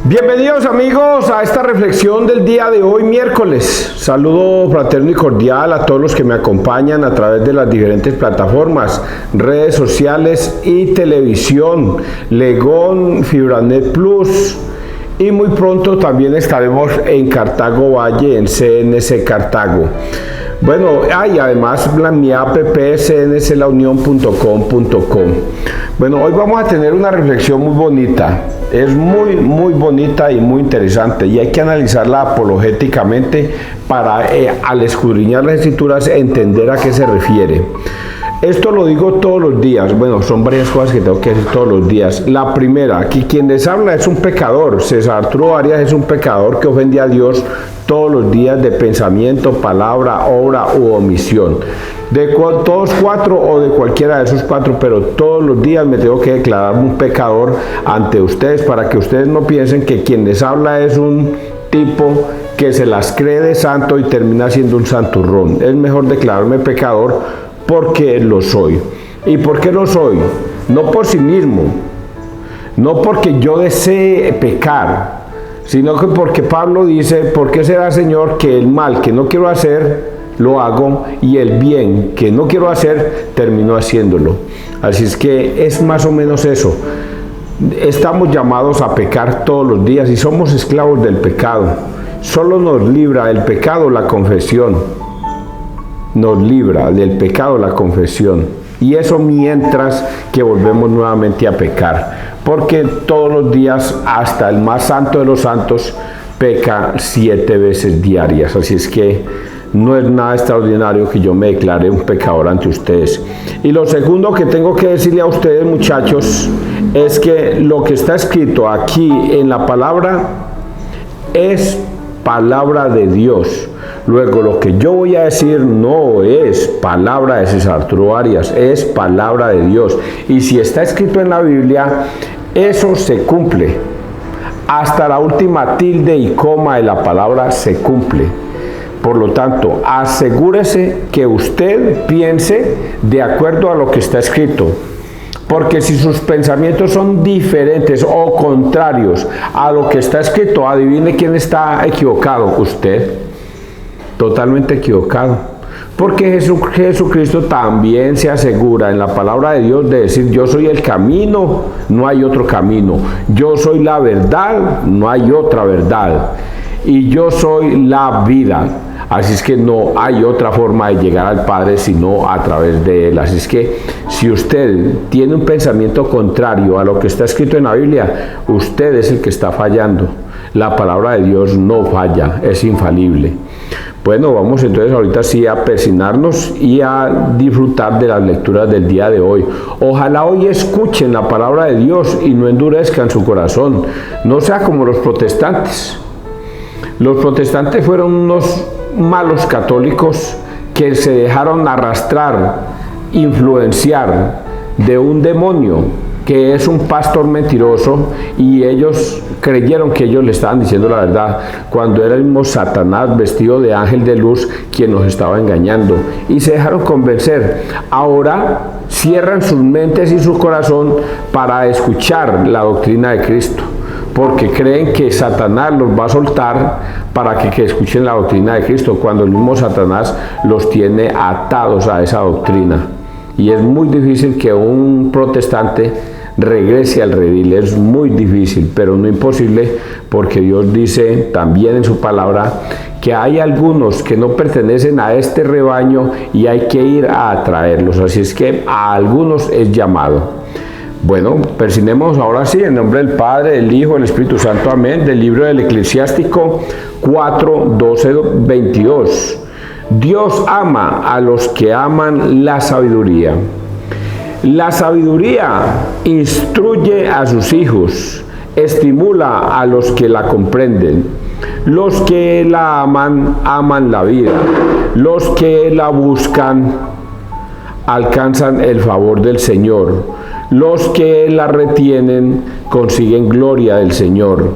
Bienvenidos amigos a esta reflexión del día de hoy, miércoles. Saludo fraterno y cordial a todos los que me acompañan a través de las diferentes plataformas, redes sociales y televisión, Legón, Fibranet Plus, y muy pronto también estaremos en Cartago Valle, en CNC Cartago. Bueno, además mi app cnclaunion.com.co. Bueno, hoy vamos a tener una reflexión muy bonita. Es muy bonita y muy interesante, y hay que analizarla apologéticamente para al escudriñar las escrituras entender a qué se refiere. Esto lo digo todos los días. Bueno, son varias cosas que tengo que decir todos los días. La primera, aquí quien les habla es un pecador. César Arturo Arias es un pecador que ofende a Dios todos los días de pensamiento, palabra, obra u omisión. De todos cuatro o de cualquiera de esos cuatro, pero todos los días me tengo que declarar un pecador ante ustedes para que ustedes no piensen que quien les habla es un tipo que se las cree de santo y termina siendo un santurrón. Es mejor declararme pecador porque lo soy. ¿Y por qué lo soy? No por sí mismo, no porque yo desee pecar, sino que porque Pablo dice: ¿por qué será, Señor, que el mal que no quiero hacer lo hago, y el bien que no quiero hacer termino haciéndolo? Así es que es más o menos eso. Estamos llamados a pecar todos los días y somos esclavos del pecado. Solo nos libra del pecado la confesión. Nos libra del pecado la confesión. Y eso mientras que volvemos nuevamente a pecar. Porque todos los días, hasta el más santo de los santos, peca 7 veces diarias. Así es que no es nada extraordinario que yo me declare un pecador ante ustedes. Y lo segundo que tengo que decirle a ustedes, muchachos, es que lo que está escrito aquí en la palabra es palabra de Dios. Luego, lo que yo voy a decir no es palabra de César Arturo Arias, es palabra de Dios. Y si está escrito en la Biblia, eso se cumple. Hasta la última tilde y coma de la palabra se cumple. Por lo tanto, asegúrese que usted piense de acuerdo a lo que está escrito. Porque si sus pensamientos son diferentes o contrarios a lo que está escrito, adivine quién está equivocado. Usted. Totalmente equivocado. Porque Jesucristo también se asegura en la palabra de Dios de decir: yo soy el camino, no hay otro camino. Yo soy la verdad, no hay otra verdad. Y yo soy la vida. Así es que no hay otra forma de llegar al Padre sino a través de Él. Así es que si usted tiene un pensamiento contrario a lo que está escrito en la Biblia, usted es el que está fallando. La palabra de Dios no falla, es infalible. Bueno, vamos entonces ahorita sí a persignarnos y a disfrutar de las lecturas del día de hoy. Ojalá hoy escuchen la palabra de Dios y no endurezcan su corazón. No sea como los protestantes. Los protestantes fueron unos malos católicos que se dejaron arrastrar, influenciar de un demonio que es un pastor mentiroso, y ellos creyeron que ellos le estaban diciendo la verdad, cuando era el mismo Satanás vestido de ángel de luz quien nos estaba engañando, y se dejaron convencer. Ahora cierran sus mentes y su corazón para escuchar la doctrina de Cristo, porque creen que Satanás los va a soltar para que escuchen la doctrina de Cristo, cuando el mismo Satanás los tiene atados a esa doctrina. Y es muy difícil que un protestante regrese al redil, es muy difícil, pero no imposible, porque Dios dice también en su palabra que hay algunos que no pertenecen a este rebaño y hay que ir a atraerlos. Así es que a algunos es llamado. Bueno, persignemos ahora sí en nombre del Padre, del Hijo, del Espíritu Santo, amén. Del libro del Eclesiástico 4, 12, 22. Dios ama a los que aman la sabiduría. La sabiduría instruye a sus hijos, estimula a los que la comprenden. Los que la aman, aman la vida. Los que la buscan, alcanzan el favor del Señor. Los que la retienen, consiguen gloria del Señor.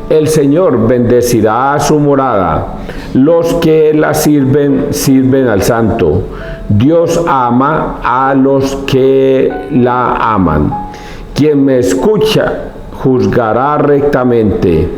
El Señor bendecirá a su morada. Los que la sirven, sirven al Santo. Dios ama a los que la aman. Quien me escucha juzgará rectamente.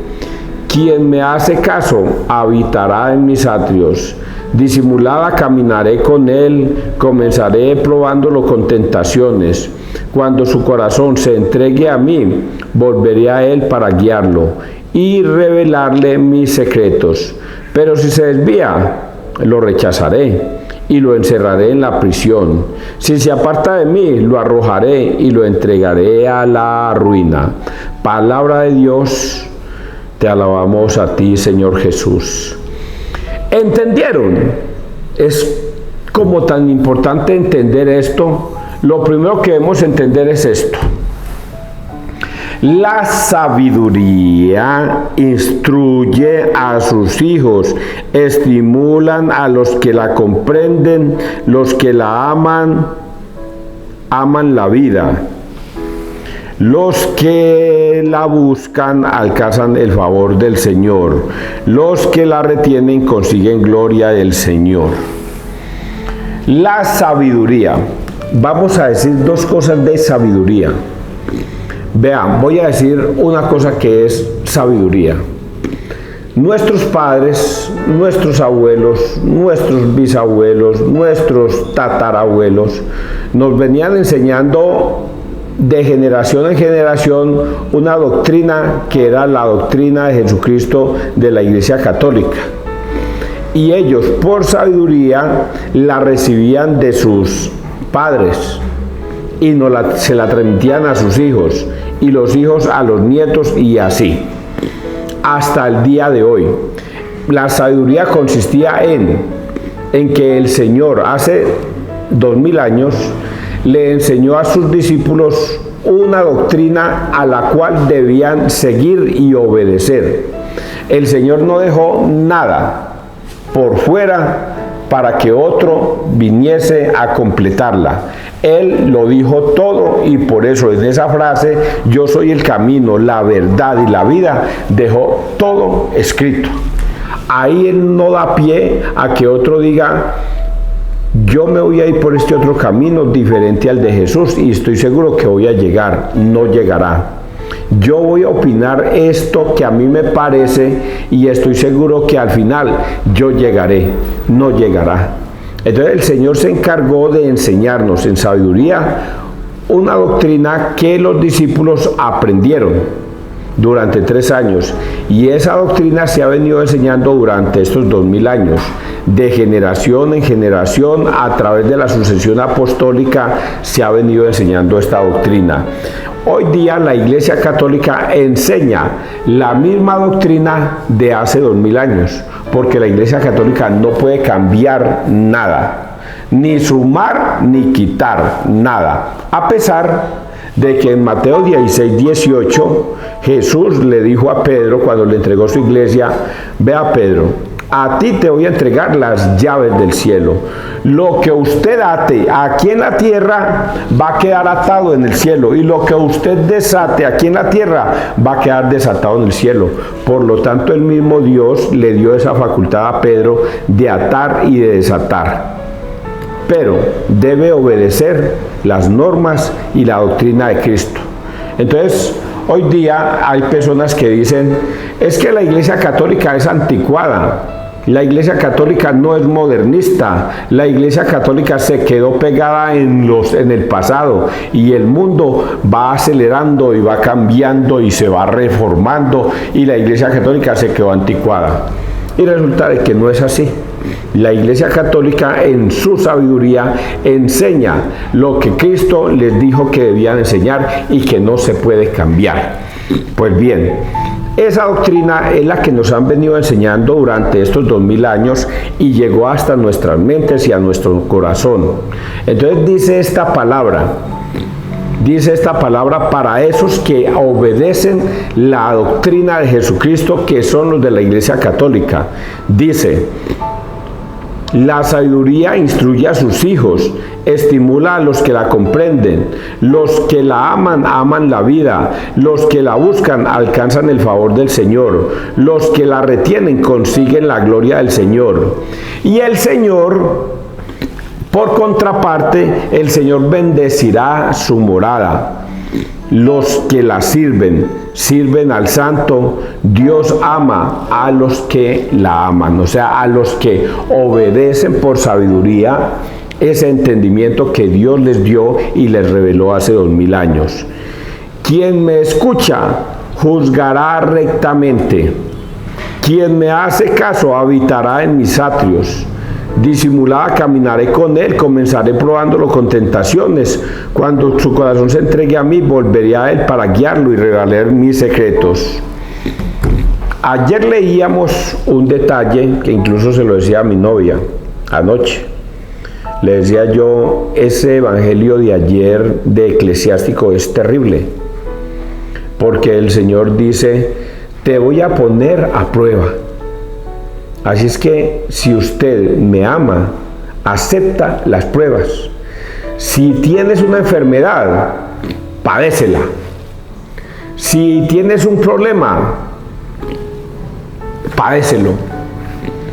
Quien me hace caso habitará en mis atrios. Disimulada caminaré con él, comenzaré probándolo con tentaciones. Cuando su corazón se entregue a mí, volveré a él para guiarlo y revelarle mis secretos. Pero si se desvía, lo rechazaré y lo encerraré en la prisión. Si se aparta de mí, lo arrojaré y lo entregaré a la ruina. Palabra de Dios, te alabamos a ti, Señor Jesús. ¿Entendieron? Es como tan importante entender esto. Lo primero que debemos entender es esto. La sabiduría instruye a sus hijos, estimulan a los que la comprenden, los que la aman, aman la vida. Los que la buscan alcanzan el favor del Señor. Los que la retienen consiguen gloria del Señor. La sabiduría. Vamos a decir dos cosas de sabiduría. Vean, voy a decir una cosa que es sabiduría. Nuestros padres, nuestros abuelos, nuestros bisabuelos, nuestros tatarabuelos nos venían enseñando de generación en generación una doctrina que era la doctrina de Jesucristo de la Iglesia Católica. Y ellos, por sabiduría, la recibían de sus padres y se la transmitían a sus hijos y los hijos a los nietos y así, hasta el día de hoy. La sabiduría consistía en que el Señor hace 2000 años le enseñó a sus discípulos una doctrina a la cual debían seguir y obedecer. El Señor no dejó nada por fuera para que otro viniese a completarla. Él lo dijo todo y por eso en esa frase, yo soy el camino, la verdad y la vida, dejó todo escrito. Ahí Él no da pie a que otro diga, yo me voy a ir por este otro camino diferente al de Jesús y estoy seguro que voy a llegar. No llegará. Yo voy a opinar esto que a mí me parece y estoy seguro que al final yo llegaré. No llegará. Entonces el Señor se encargó de enseñarnos en sabiduría una doctrina que los discípulos aprendieron durante 3 años y esa doctrina se ha venido enseñando durante estos 2000 años, de generación en generación. A través de la sucesión apostólica se ha venido enseñando esta doctrina. Hoy día la Iglesia Católica enseña la misma doctrina de hace 2000 años, porque la Iglesia Católica no puede cambiar nada, ni sumar ni quitar nada, a pesar de que en Mateo 16:18 Jesús le dijo a Pedro cuando le entregó su iglesia, vea Pedro, a ti te voy a entregar las llaves del cielo. Lo que usted ate aquí en la tierra va a quedar atado en el cielo y lo que usted desate aquí en la tierra va a quedar desatado en el cielo. Por lo tanto, el mismo Dios le dio esa facultad a Pedro de atar y de desatar. Pero debe obedecer las normas y la doctrina de Cristo. Entonces, hoy día hay personas que dicen, es que la Iglesia Católica es anticuada. La Iglesia Católica no es modernista, la Iglesia Católica se quedó pegada en el pasado y el mundo va acelerando y va cambiando y se va reformando y la Iglesia Católica se quedó anticuada. Y resulta de que no es así. La Iglesia Católica en su sabiduría enseña lo que Cristo les dijo que debían enseñar y que no se puede cambiar. Pues bien, esa doctrina es la que nos han venido enseñando durante estos 2000 años y llegó hasta nuestras mentes y a nuestro corazón. Entonces dice esta palabra para esos que obedecen la doctrina de Jesucristo, que son los de la Iglesia Católica. Dice, la sabiduría instruye a sus hijos, estimula a los que la comprenden, los que la aman, aman la vida, los que la buscan alcanzan el favor del Señor, los que la retienen consiguen la gloria del Señor. Y el Señor, por contraparte, el Señor bendecirá su morada. Los que la sirven sirven al santo, Dios ama a los que la aman, o sea, a los que obedecen por sabiduría ese entendimiento que Dios les dio y les reveló hace 2000 años. Quien me escucha juzgará rectamente. Quien me hace caso habitará en mis atrios. Disimulada caminaré con él, comenzaré probándolo con tentaciones. Cuando su corazón se entregue a mí, volveré a él para guiarlo y revelar mis secretos. Ayer leíamos un detalle que incluso se lo decía a mi novia anoche. Le decía yo, ese evangelio de ayer de Eclesiástico es terrible, porque el Señor dice, te voy a poner a prueba. Así es que si usted me ama, acepta las pruebas. Si tienes una enfermedad, padécela. Si tienes un problema, padécelo.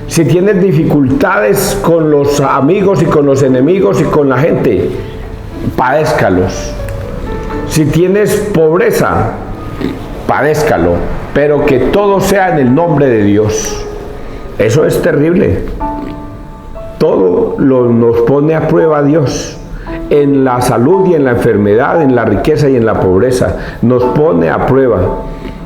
Si tienes dificultades con los amigos y con los enemigos y con la gente, padézcalos. Si tienes pobreza, padézcalo, pero que todo sea en el nombre de Dios. Eso es terrible. Todo nos pone a prueba Dios. En la salud y en la enfermedad, en la riqueza y en la pobreza. Nos pone a prueba.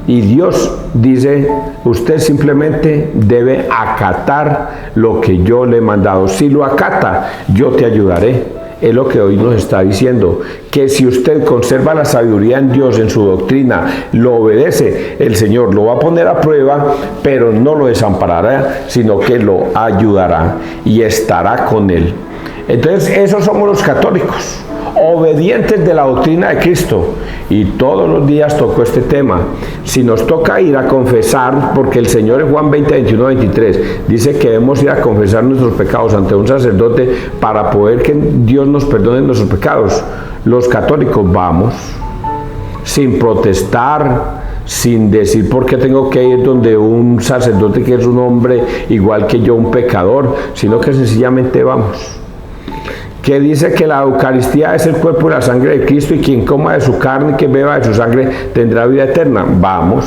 Y Dios dice, usted simplemente debe acatar lo que yo le he mandado. Si lo acata, yo te ayudaré. Es lo que hoy nos está diciendo, que si usted conserva la sabiduría en Dios, en su doctrina, lo obedece, el Señor lo va a poner a prueba, pero no lo desamparará, sino que lo ayudará y estará con él. Entonces, esos somos los católicos, obedientes de la doctrina de Cristo. Y todos los días tocó este tema. Si nos toca ir a confesar, porque el Señor en Juan 20, 21, 23 dice que debemos ir a confesar nuestros pecados ante un sacerdote para poder que Dios nos perdone nuestros pecados. Los católicos vamos sin protestar, sin decir por qué tengo que ir donde un sacerdote que es un hombre igual que yo, un pecador, sino que sencillamente vamos. Que dice que la Eucaristía es el cuerpo y la sangre de Cristo, y quien coma de su carne y que beba de su sangre tendrá vida eterna. Vamos,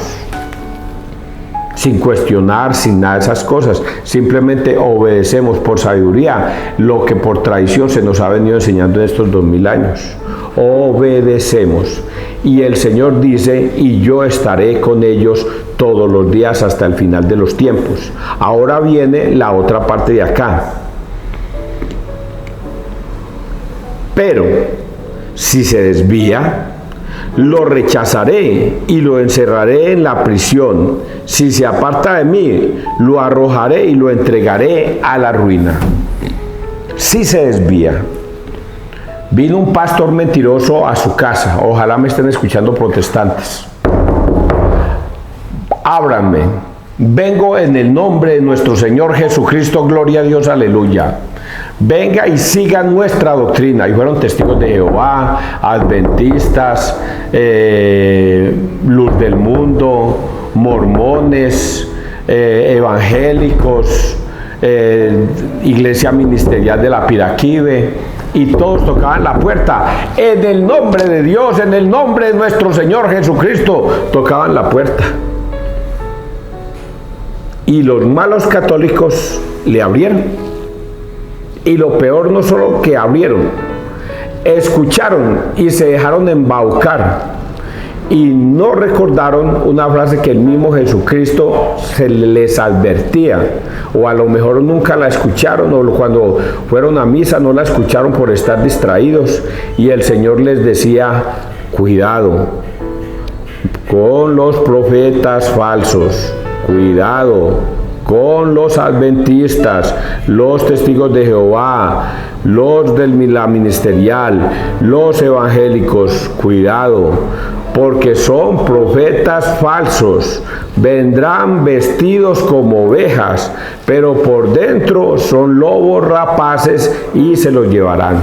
sin cuestionar, sin nada de esas cosas. Simplemente obedecemos por sabiduría lo que por tradición se nos ha venido enseñando en estos 2000 años. Obedecemos. Y el Señor dice, y yo estaré con ellos todos los días hasta el final de los tiempos. Ahora viene la otra parte de acá. Pero si se desvía, lo rechazaré y lo encerraré en la prisión. Si se aparta de mí, lo arrojaré y lo entregaré a la ruina. Si se desvía. Vino un pastor mentiroso a su casa. Ojalá me estén escuchando protestantes. Ábranme. Vengo en el nombre de nuestro Señor Jesucristo. Gloria a Dios, aleluya. Venga y siga nuestra doctrina. Y fueron testigos de Jehová, adventistas, luz del mundo, mormones, evangélicos, iglesia ministerial de la Piraquive, y todos tocaban la puerta. En el nombre de Dios, en el nombre de nuestro Señor Jesucristo, tocaban la puerta. Y los malos católicos le abrieron. Y lo peor, no solo que abrieron, escucharon y se dejaron embaucar y no recordaron una frase que el mismo Jesucristo se les advertía, o a lo mejor nunca la escucharon, o cuando fueron a misa no la escucharon por estar distraídos, y el Señor les decía, cuidado con los profetas falsos, cuidado con los adventistas, los testigos de Jehová, los de la ministerial, los evangélicos, cuidado, porque son profetas falsos, vendrán vestidos como ovejas, pero por dentro son lobos rapaces y se los llevarán.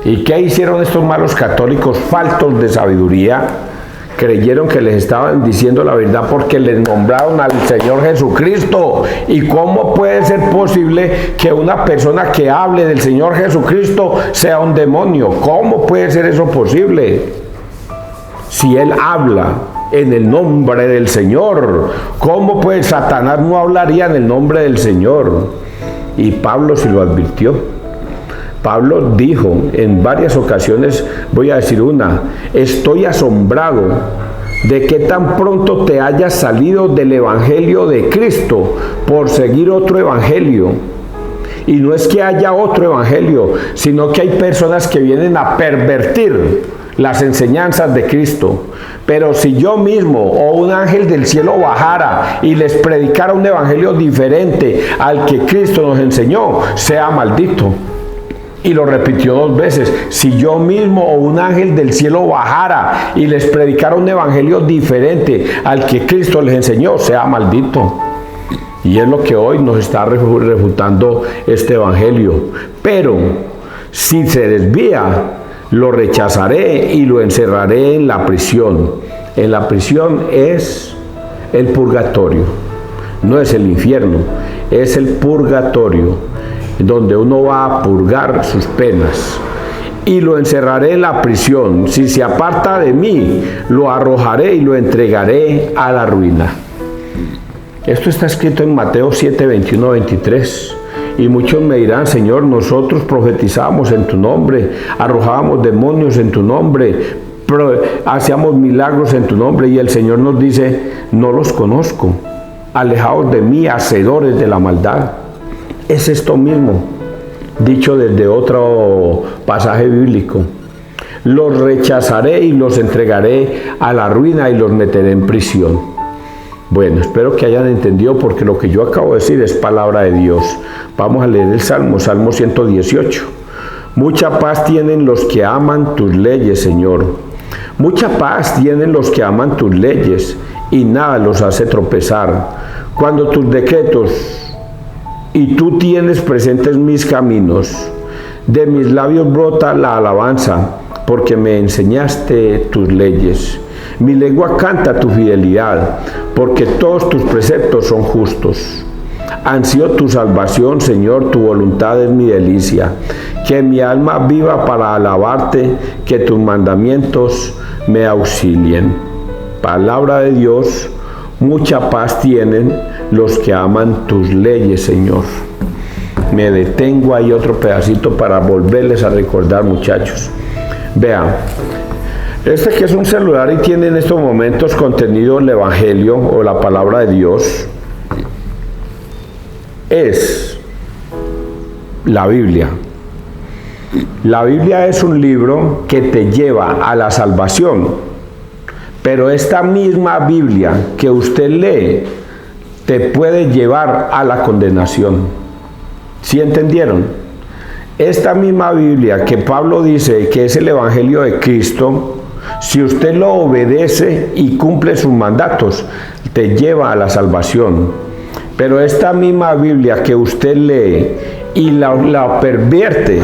¿Y qué hicieron estos malos católicos faltos de sabiduría? Creyeron que les estaban diciendo la verdad porque les nombraron al Señor Jesucristo. ¿Y cómo puede ser posible que una persona que hable del Señor Jesucristo sea un demonio? ¿Cómo puede ser eso posible? Si Él habla en el nombre del Señor. ¿Cómo pues Satanás no hablaría en el nombre del Señor? Y Pablo sí lo advirtió. Pablo dijo en varias ocasiones, voy a decir una: estoy asombrado de que tan pronto te hayas salido del evangelio de Cristo por seguir otro evangelio. Y no es que haya otro evangelio, sino que hay personas que vienen a pervertir las enseñanzas de Cristo. Pero si yo mismo o un ángel del cielo bajara y les predicara un evangelio diferente al que Cristo nos enseñó, sea maldito. Y lo repitió 2 veces: si yo mismo o un ángel del cielo bajara y les predicara un evangelio diferente al que Cristo les enseñó, sea maldito. Y es lo que hoy nos está refutando este evangelio. Pero si se desvía, lo rechazaré y lo encerraré en la prisión. En la prisión es el purgatorio, no es el infierno, es el purgatorio, donde uno va a purgar sus penas. Y lo encerraré en la prisión. Si se aparta de mí, lo arrojaré y lo entregaré a la ruina. Esto está escrito en Mateo 7, 21, 23. Y muchos me dirán: Señor, nosotros profetizamos en tu nombre, arrojábamos demonios en tu nombre, hacíamos milagros en tu nombre. Y el Señor nos dice: no los conozco, alejaos de mí, hacedores de la maldad. Es esto mismo, dicho desde otro pasaje bíblico: los rechazaré y los entregaré a la ruina y los meteré en prisión. Bueno, espero que hayan entendido, porque lo que yo acabo de decir es palabra de Dios. Vamos a leer el Salmo 118. Mucha paz tienen los que aman tus leyes, Señor. Mucha paz tienen los que aman tus leyes, y nada los hace tropezar. Cuando tus decretos y tú tienes presentes mis caminos, de mis labios brota la alabanza, porque me enseñaste tus leyes. Mi lengua canta tu fidelidad, porque todos tus preceptos son justos. Ansío tu salvación, Señor, tu voluntad es mi delicia. Que mi alma viva para alabarte, que tus mandamientos me auxilien. Palabra de Dios. Mucha paz tienen los que aman tus leyes, Señor. Me detengo ahí otro pedacito para volverles a recordar, muchachos. Vean, este que es un celular y tiene en estos momentos contenido el evangelio o la palabra de Dios, es la Biblia. La Biblia es un libro que te lleva a la salvación, pero esta misma Biblia que usted lee te puede llevar a la condenación. ¿Sí entendieron? Esta misma Biblia que Pablo dice que es el evangelio de Cristo, si usted lo obedece y cumple sus mandatos, te lleva a la salvación. Pero esta misma Biblia que usted lee y la pervierte,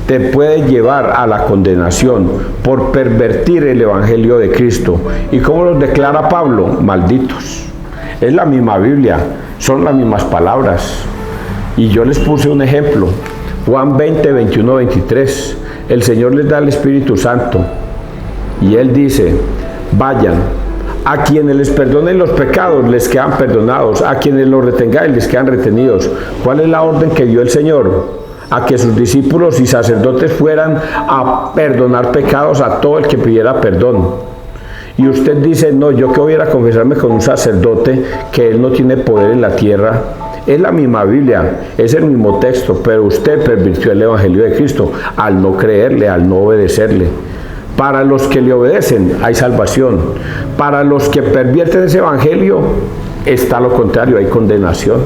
te puede llevar a la condenación por pervertir el evangelio de Cristo. ¿Y cómo los declara Pablo? Malditos. Es la misma Biblia, son las mismas palabras. Y yo les puse un ejemplo, Juan 20, 21, 23. El Señor les da el Espíritu Santo y Él dice: vayan, a quienes les perdonen los pecados les quedan perdonados, a quienes los retengáis les quedan retenidos. ¿Cuál es la orden que dio el Señor? A que sus discípulos y sacerdotes fueran a perdonar pecados a todo el que pidiera perdón. Y usted dice: no, yo que voy a ir a confesarme con un sacerdote que él no tiene poder en la tierra. Es la misma Biblia, es el mismo texto, pero usted pervirtió el evangelio de Cristo al no creerle, al no obedecerle. Para los que le obedecen hay salvación. Para los que pervierten ese evangelio está lo contrario, hay condenación.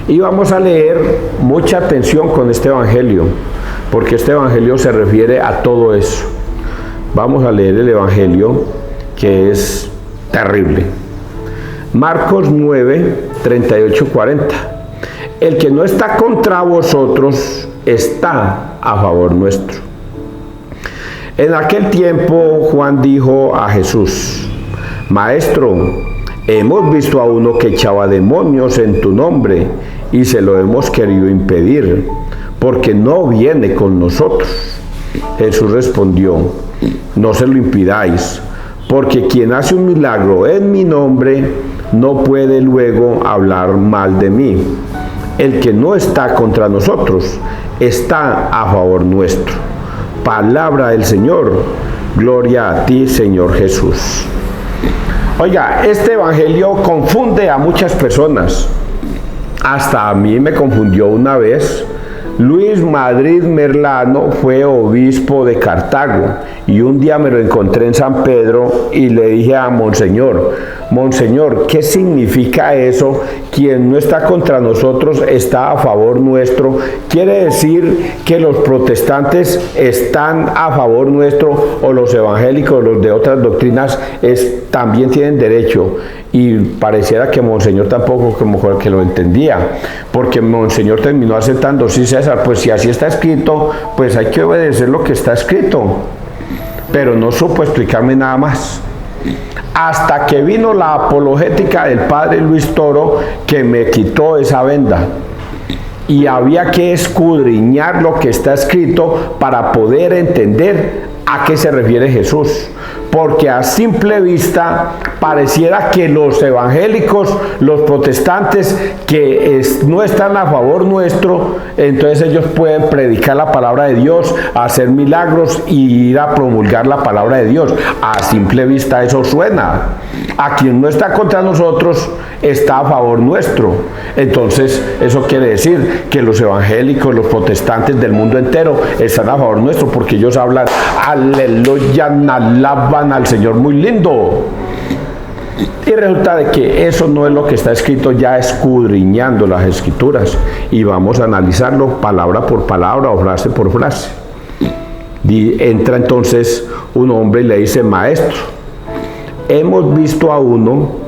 Y vamos a leer mucha atención con este evangelio, porque este evangelio se refiere a todo eso. Vamos a leer el evangelio, que es terrible. Marcos 9, 38, 40. El que no está contra vosotros está a favor nuestro. En aquel tiempo Juan dijo a Jesús: Maestro, hemos visto a uno que echaba demonios en tu nombre y se lo hemos querido impedir, porque no viene con nosotros. Jesús respondió: no se lo impidáis, porque quien hace un milagro en mi nombre no puede luego hablar mal de mí. El que no está contra nosotros está a favor nuestro. Palabra del Señor. Gloria a ti, Señor Jesús. Oiga, este evangelio confunde a muchas personas. Hasta a mí me confundió una vez. Luis Madrid Merlano fue obispo de Cartago y un día me lo encontré en San Pedro y le dije a Monseñor, ¿qué significa eso? Quien no está contra nosotros está a favor nuestro. ¿Quiere decir que los protestantes están a favor nuestro o los evangélicos, los de otras doctrinas, también tienen derecho? Y pareciera que Monseñor tampoco como que lo entendía, porque Monseñor terminó aceptando, sí César, pues si así está escrito, pues hay que obedecer lo que está escrito, pero no supo explicarme nada más. Hasta que vino la apologética del padre Luis Toro, que me quitó esa venda. Y había que escudriñar lo que está escrito para poder entender a qué se refiere Jesús. Porque a simple vista pareciera que los evangélicos, los protestantes que no están a favor nuestro, entonces ellos pueden predicar la palabra de Dios, hacer milagros y ir a promulgar la palabra de Dios. A simple vista eso suena. A quien no está contra nosotros está a favor nuestro. Entonces eso quiere decir que los evangélicos, los protestantes del mundo entero están a favor nuestro, porque ellos hablan, aleluya, alaban al Señor muy lindo. Y resulta de que eso no es lo que está escrito, ya escudriñando las escrituras, y vamos a analizarlo palabra por palabra o frase por frase. Y entra entonces un hombre y le dice, maestro, hemos visto a uno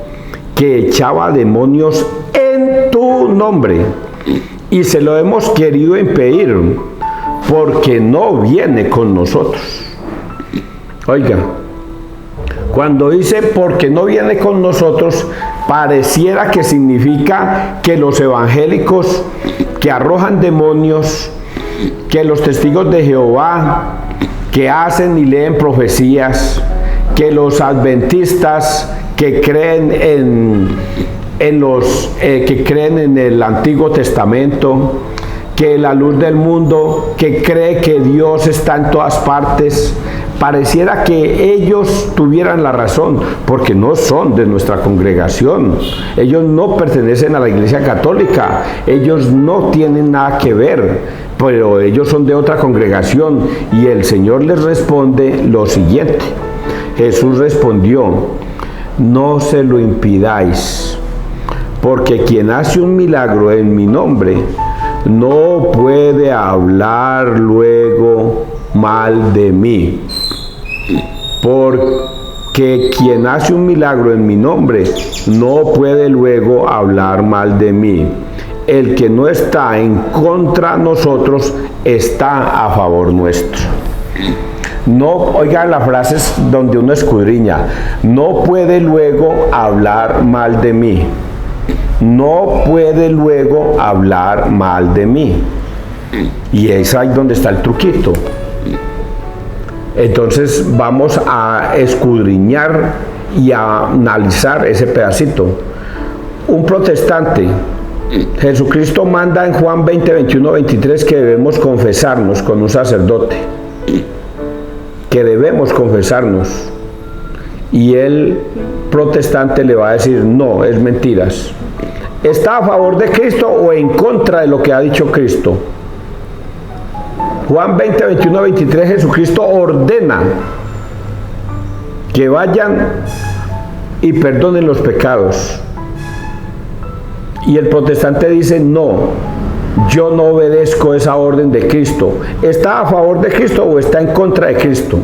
que echaba demonios en tu nombre y se lo hemos querido impedir porque no viene con nosotros. Oiga, cuando dice porque no viene con nosotros, pareciera que significa que los evangélicos que arrojan demonios, que los testigos de Jehová, que hacen y leen profecías, que los adventistas que creen que creen en el Antiguo Testamento, que la luz del mundo, que cree que Dios está en todas partes, pareciera que ellos tuvieran la razón, porque no son de nuestra congregación, ellos no pertenecen a la Iglesia Católica, ellos no tienen nada que ver, pero ellos son de otra congregación, y el Señor les responde lo siguiente. Jesús respondió, no se lo impidáis, porque quien hace un milagro en mi nombre no puede hablar luego mal de mí. Porque quien hace un milagro en mi nombre no puede luego hablar mal de mí. El que no está en contra de nosotros está a favor nuestro. No, oigan las frases donde uno escudriña. No puede luego hablar mal de mí. No puede luego hablar mal de mí. Y es ahí donde está el truquito. Entonces vamos a escudriñar y a analizar ese pedacito. Un protestante, Jesucristo manda en Juan 20, 21, 23 que debemos confesarnos con un sacerdote. Que debemos confesarnos. Y el protestante le va a decir, no, es mentiras. ¿Está a favor de Cristo o en contra de lo que ha dicho Cristo? Juan 20, 21, 23, Jesucristo ordena que vayan y perdonen los pecados. Y el protestante dice, no, yo no obedezco esa orden de Cristo. ¿Está a favor de Cristo o está en contra de Cristo?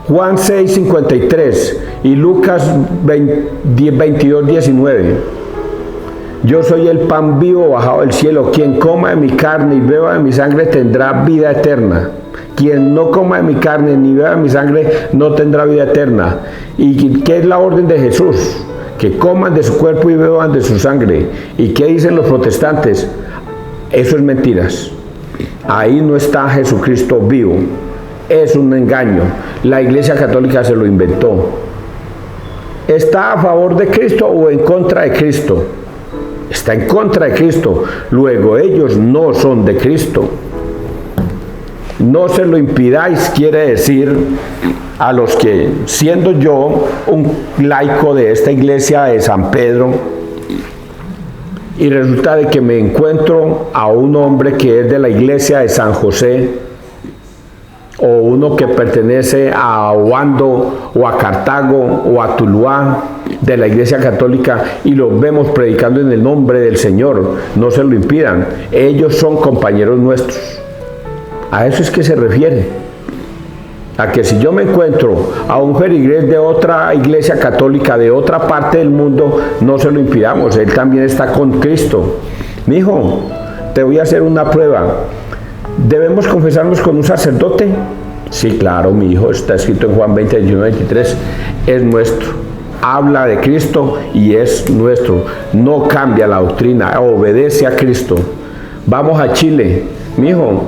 Juan 6, 53 y Lucas 22, 19. Yo soy el pan vivo bajado del cielo. Quien coma de mi carne y beba de mi sangre tendrá vida eterna. Quien no coma de mi carne ni beba de mi sangre no tendrá vida eterna. ¿Y qué es la orden de Jesús? Que coman de su cuerpo y beban de su sangre. ¿Y qué dicen los protestantes? Eso es mentiras. Ahí no está Jesucristo vivo. es un engaño. La Iglesia Católica se lo inventó. ¿Está a favor de Cristo o en contra de Cristo? Está en contra de Cristo. Luego ellos no son de Cristo. No se lo impidáis, quiere decir a los que, siendo yo un laico de esta iglesia de San Pedro, y resulta de que me encuentro a un hombre que es de la iglesia de San José, o uno que pertenece a Obando o a Cartago o a Tuluá de la Iglesia Católica, y los vemos predicando en el nombre del Señor, no se lo impidan. Ellos son compañeros nuestros. A eso es que se refiere. A que si yo me encuentro a un feligrés de otra iglesia católica de otra parte del mundo, no se lo impidamos. Él también está con Cristo. Mi hijo, te voy a hacer una prueba. ¿Debemos confesarnos con un sacerdote? Sí, claro, mi hijo, está escrito en Juan 20, 21, 23, es nuestro. Habla de Cristo y es nuestro. No cambia la doctrina, obedece a Cristo. Vamos a Chile, mi hijo.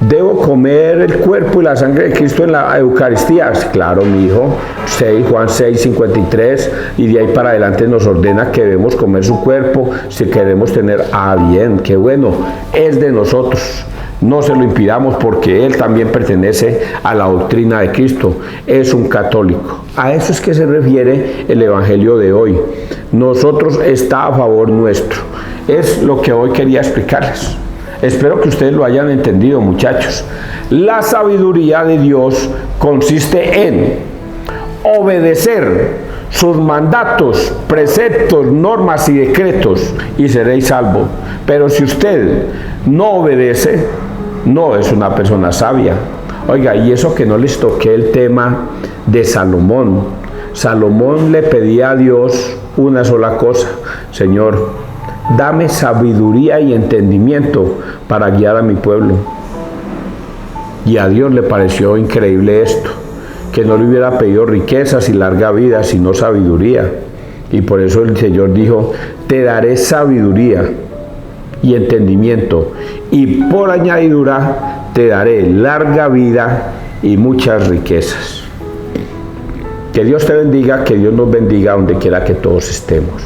¿Debo comer el cuerpo y la sangre de Cristo en la Eucaristía? Claro, mi hijo. Juan 6, 53, y de ahí para adelante nos ordena que debemos comer su cuerpo si queremos tener. Bien, qué bueno, es de nosotros. No se lo impidamos porque él también pertenece a la doctrina de Cristo. Es un católico. A eso es que se refiere el Evangelio de hoy. Nosotros está a favor nuestro. Es lo que hoy quería explicarles. Espero que ustedes lo hayan entendido, muchachos. La sabiduría de Dios consiste en obedecer sus mandatos, preceptos, normas y decretos y seréis salvos. Pero si usted no obedece, no es una persona sabia. Oiga, y eso que no les toqué el tema de Salomón. Salomón le pedía a Dios una sola cosa: Señor, dame sabiduría y entendimiento para guiar a mi pueblo. Y a Dios le pareció increíble esto, que no le hubiera pedido riquezas y larga vida, sino sabiduría. Y por eso el Señor dijo: te daré sabiduría y entendimiento, y por añadidura te daré larga vida y muchas riquezas. Que Dios te bendiga, que Dios nos bendiga donde quiera que todos estemos.